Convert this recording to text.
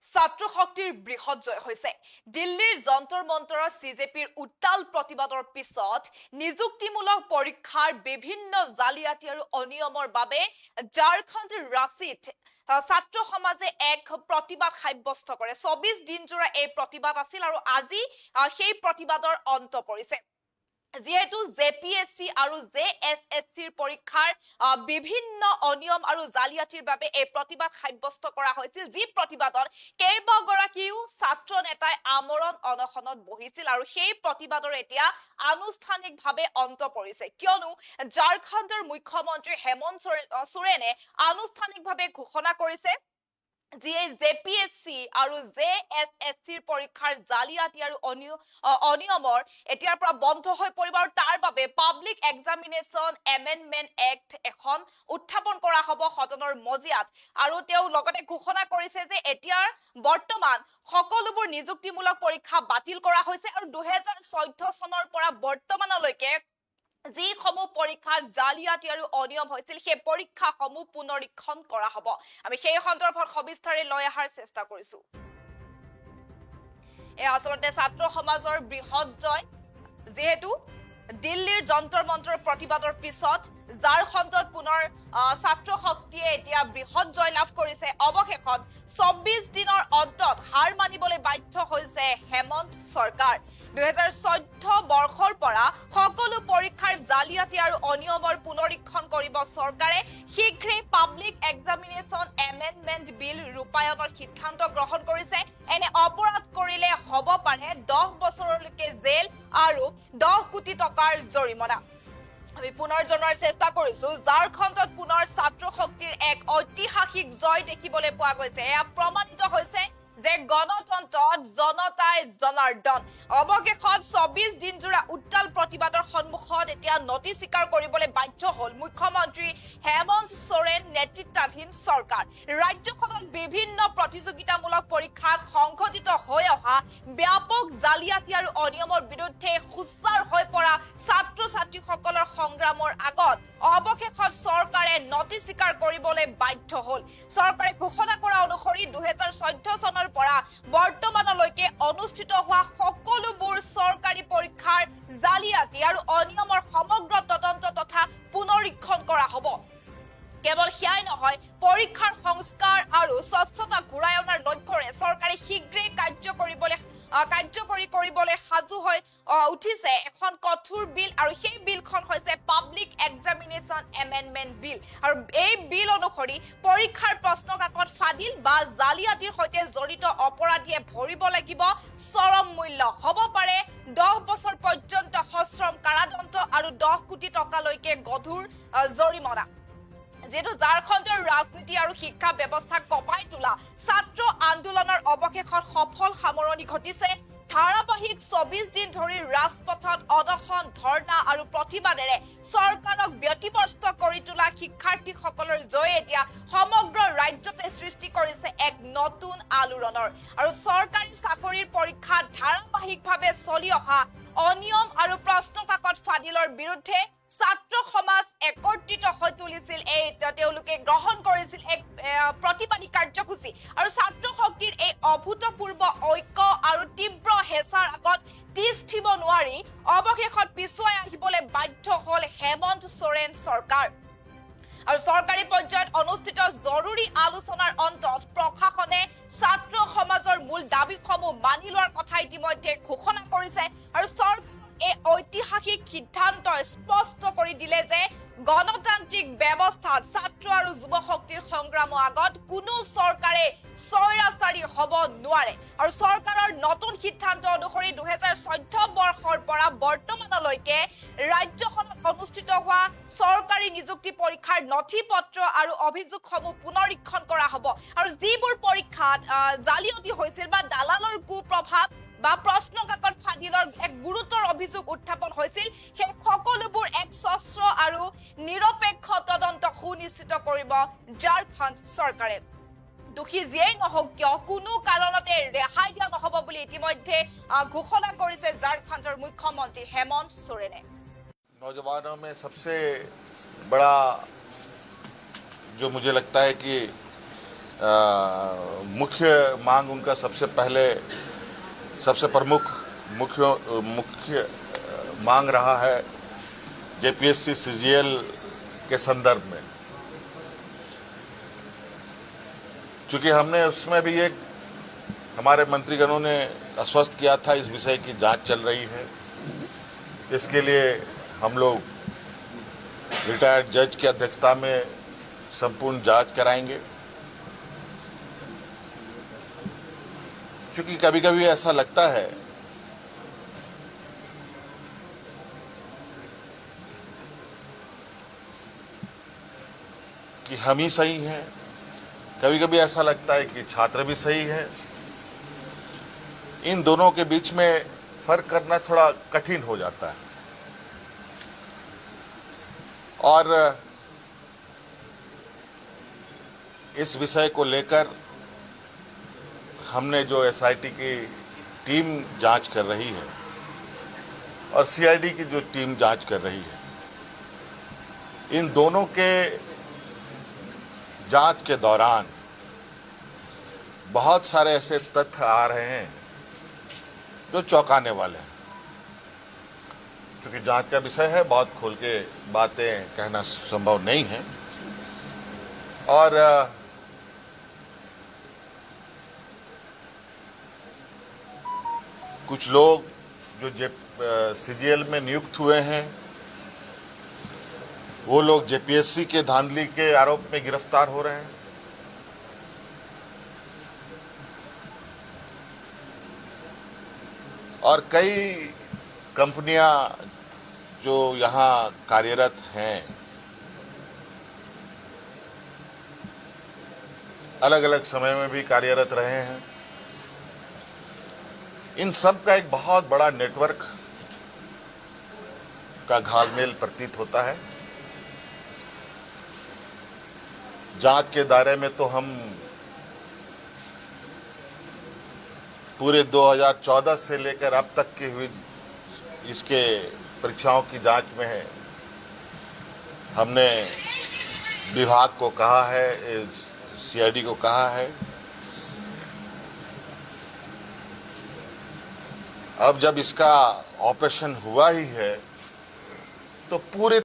ছাত্ৰ শক্তিৰ বৃহৎ জয় হৈছে। দিল্লীৰ যন্তৰ মন্তৰত CJPৰ উত্তাল প্ৰতিবাদৰ পিছত নিযুক্তিমূলক পৰীক্ষাৰ বিভিন্ন জালিয়াতি আৰু অনিয়মৰ বাবে ঝাৰখণ্ড ৰাঁচীত ছাত্ৰ সমাজে এক প্ৰতিবাদ সাব্যস্ত কৰে। 24 দিন জোৰা এই প্ৰতিবাদ আছিল আৰু আজি সেই প্ৰতিবাদৰ অন্ত পৰিছে। যেহেতু JPSC আৰু JSSCৰ পৰীক্ষাৰ বিভিন্ন অনিয়ম আৰু জালিয়াতিৰ বাবে এই প্ৰতিবাদ সাব্যস্ত কৰা হৈছিল, যি প্ৰতিবাদত কেইবাগৰাকীও ছাত্ৰ নেতাই আমৰণ অনশনত বহিছিল আৰু সেই প্ৰতিবাদৰ এতিয়া আনুষ্ঠানিকভাৱে অন্ত পৰিছে, কিয়নো ঝাৰখণ্ডৰ মুখ্যমন্ত্ৰী হেমন্ত সোৰেনে আনুষ্ঠানিকভাৱে ঘোষণা কৰিছে যিয়ে JPSC আৰু JSSCৰ পৰীক্ষাৰ জালিয়াতি আৰু অনিয়মৰ এতিয়াৰ পৰা বন্ধ হৈ পৰিব আৰু তাৰ বাবে পাব্লিক এক্সামিনেশ্যন এমেণ্ডমেণ্ট এক্ট এখন উত্থাপন কৰা হ'ব সদনৰ মজিয়াত। আৰু তেওঁ লগতে ঘোষণা কৰিছে যে এতিয়াৰ বৰ্তমান সকলোবোৰ নিযুক্তিমূলক পৰীক্ষা বাতিল কৰা হৈছে আৰু 2014 চনৰ পৰা বৰ্তমানলৈকে যিসমূহ পৰীক্ষাত জালিয়াতি আৰু অনিয়ম হৈছিল সেই পৰীক্ষাসমূহ পুনৰীক্ষণ কৰা হ'ব। আমি সেই সন্দৰ্ভত সবিস্তাৰে লৈ অহাৰ চেষ্টা কৰিছো। আচলতে ছাত্ৰ সমাজৰ বৃহৎ জয়, যেহেতু দিল্লীৰ যন্তৰ মন্তৰ প্ৰতিবাদৰ পিছত ঝাৰখণ্ডত পুনৰ ছাত্ৰ শক্তিয়ে এতিয়া বৃহৎ জয় লাভ কৰিছে। অৱশেষত 24 দিনৰ অন্তত হাৰ মানিবলৈ বাধ্য হৈছে হেমন্ত চৰকাৰ। 2014 বৰ্ষৰ পৰা সকলো পৰীক্ষাৰ জালিয়াতি আৰু অনিয়মৰ পুনৰীক্ষণ কৰিব চৰকাৰে। শীঘ্ৰেই পাব্লিক এক্সামিনেশ্যন এমেণ্ডমেণ্ট বিল ৰূপায়ণৰ সিদ্ধান্ত গ্ৰহণ কৰিছে। এনে অপৰাধ কৰিলে হ'ব পাৰে 10 বছৰলৈকে জেল আৰু 10 কোটি টকাৰ জৰিমনা। আমি পুনৰ জনোৱাৰ চেষ্টা কৰিছো, ঝাৰখণ্ডত পুনৰ ছাত্ৰ শক্তিৰ এক ঐতিহাসিক জয় দেখিবলৈ পোৱা গৈছে। এয়া প্ৰমাণিত হৈছে যে গণতন্ত্ৰত জনতাই জনাৰ্দন। অৱশেষত 24 দিন জোৰা উত্তাল প্ৰতিবাদৰ সন্মুখত এতিয়া নতি স্বীকাৰ কৰিবলৈ বাধ্য হ'ল মুখ্যমন্ত্ৰী হেমন্ত সোৰেন নেতৃত্বাধীন চৰকাৰ। ৰাজ্যখনত বিভিন্ন প্ৰতিযোগিতামূলক পৰীক্ষাত সংঘটিত হৈ অহা ব্যাপক জালিয়াতি আৰু অনিয়মৰ বিৰুদ্ধে সোচ্চাৰ হৈ পৰা ছাত্ৰ ছাত্ৰীসকলৰ সংগ্ৰামৰ আগত অৱশেষত চৰকাৰে নতি স্বীকাৰ কৰিবলৈ বাধ্য হ'ল। চৰকাৰে ঘোষণা কৰা অনুসৰি 2014 চনৰ পৰা বৰ্তমানলৈকে অনুষ্ঠিত হোৱা সকলোবোৰ চৰকাৰী পৰীক্ষাৰ জালিয়াতি আৰু অনিয়মৰ সমগ্ৰ তদন্ত তথা পুনৰীক্ষণ কৰা হ'ব। কেৱল সেয়াই নহয়, পৰীক্ষাৰ সংস্কাৰ আৰু স্বচ্ছতা ঘূৰাই অনাৰ লক্ষ্যৰে চৰকাৰে শীঘ্ৰেই কাৰ্যকৰী কৰিবলৈ সাজু হৈ উঠিছে এখন কঠোৰ বিল, আৰু সেই বিলখন হৈছে পাব্লিক এক্সামিনেশ্যন এমেণ্ডমেণ্ট বিল। আৰু এই বিল অনুসৰি পৰীক্ষাৰ প্ৰশ্ন কাকত ফাদিল বা জালিয়াতিৰ সৈতে জড়িত অপৰাধীয়ে ভৰিব লাগিব চৰম মূল্য, হ'ব পাৰে 10 বছৰ পৰ্যন্ত সশ্ৰম কাৰাদণ্ড আৰু 10 কোটি টকালৈকে গধুৰ জৰিমনা। যেহেতু ঝাৰখণ্ডৰ ৰাজনীতি আৰু শিক্ষা ব্যৱস্থাক কঁপাই তোলা ছাত্ৰ আন্দোলনৰ অৱশেষত সফল সামৰণি ঘটিছে। ধাৰাবাহিক 24 দিন ধৰি ৰাজপথত অনশন, ধৰ্ণা আৰু প্ৰতিবাদেৰে চৰকাৰক ব্যতিব্যস্ত কৰি তোলা শিক্ষাৰ্থীসকলৰ জয়ে এতিয়া সমগ্ৰ ৰাজ্যতে সৃষ্টি কৰিছে এক নতুন আলোড়নৰ। আৰু চৰকাৰী চাকৰিৰ পৰীক্ষাত ধাৰাবাহিকভাৱে চলি অহা অনিয়ম আৰু প্ৰশ্ন কাকত ফাদিলৰ বিৰুদ্ধে ছাত্ৰ সমাজ একত্ৰিত হৈ তুলিছিল। তেওঁলোকে গ্ৰহণ কৰিছিল এক প্ৰতিবাদী কাৰ্যসূচী আৰু ছাত্ৰ শক্তিৰ এই অভূতপূৰ্ব ঐক্য আৰু তীব্ৰ হেঁচাৰ আগত তিষ্ঠিব নোৱাৰি অৱশেষত পিছুৱাই আহিবলৈ বাধ্য হ'ল হেমন্ত সোৰেন চৰকাৰ। আৰু চৰকাৰী পৰ্যায়ত অনুষ্ঠিত জৰুৰী আলোচনাৰ অন্তত প্ৰশাসনে ছাত্ৰ সমাজৰ মূল দাবীসমূহ মানি লোৱাৰ কথা ইতিমধ্যে ঘোষণা কৰিছে। আৰু চৰকাৰৰ এই ঐতিহাসিক সিদ্ধান্তই স্পষ্ট কৰি দিলে যে গণতান্ত্ৰিক ব্যৱস্থাত ছাত্ৰ আৰু যুৱ শক্তিৰ সংগ্ৰামৰ আগত কোনো চৰকাৰে স্বৈৰাচাৰী হ'ব নোৱাৰে। আৰু চৰকাৰৰ নতুন সিদ্ধান্ত অনুসৰি 2014 বৰ্ষৰ পৰা বৰ্তমানলৈকে ৰাজ্যখনত অনুষ্ঠিত হোৱা চৰকাৰী নিযুক্তি পৰীক্ষাৰ নথি পত্ৰ আৰু অভিযোগসমূহ পুনৰীক্ষণ কৰা হ'ব। আৰু যিবোৰ পৰীক্ষাত জালিয়াতি হৈছিল বা দালালৰ কুপ্ৰভাৱ বা প্ৰশ্ন কাকত ফাদিলৰ এক গুৰুতৰ অভিযোগ উত্থাপন হৈছিল, সেই সকলোবোৰ এক স্বচ্ছ আৰু নিৰপেক্ষ তদন্ত সুনিশ্চিত কৰিব ঝাৰখণ্ড চৰকাৰে। দোষী যিয়েই নহওক কিয় কোনো কাৰণতে ৰেহাই দিয়া নহ'ব বুলি ইতিমধ্যে ঘোষণা কৰিছে ঝাৰখণ্ডৰ মুখ্যমন্ত্ৰী হেমন্ত সোৰেনে। नौजवानों में सबसे बड़ा जो मुझे लगता है कि मुख्य मांग उनका सबसे प्रमुख मुख्य मांग रहा है जेपीएससी सीजीएल के संदर्भ में, क्योंकि हमने उसमें भी एक हमारे मंत्रीगणों ने आश्वस्त किया था इस विषय की जांच चल रही है। इसके लिए हम लोग रिटायर्ड जज की अध्यक्षता में संपूर्ण जांच कराएंगे, क्योंकि कभी कभी ऐसा लगता है कि हम ही सही हैं, कभी कभी ऐसा लगता है कि छात्र भी सही है। इन दोनों के बीच में फर्क करना थोड़ा कठिन हो जाता है। और इस विषय को लेकर हमने जो एसआईटी की टीम जांच कर रही है और सीआईडी की जो टीम जांच कर रही है, इन दोनों के जांच के दौरान बहुत सारे ऐसे तथ्य आ रहे हैं जो चौंकाने वाले हैं। क्योंकि जांच का विषय है, बहुत खोल के बातें कहना संभव नहीं है। और कुछ लोग जो सीजीएल में नियुक्त हुए हैं, वो लोग जेपीएससी के धांधली के आरोप में गिरफ्तार हो रहे हैं। और कई कंपनियां जो यहां कार्यरत हैं, अलग अलग समय में भी कार्यरत रहे हैं, इन सब का एक बहुत बड़ा नेटवर्क का घालमेल प्रतीत होता है। जांच के दायरे में तो हम पूरे 2014 से लेकर अब तक की हुई इसके परीक्षाओं की जांच में है। हमने विभाग को कहा है, सीआईडी को कहा है, अब जब इसका ऑपरेशन हुआ ही है तो पूरे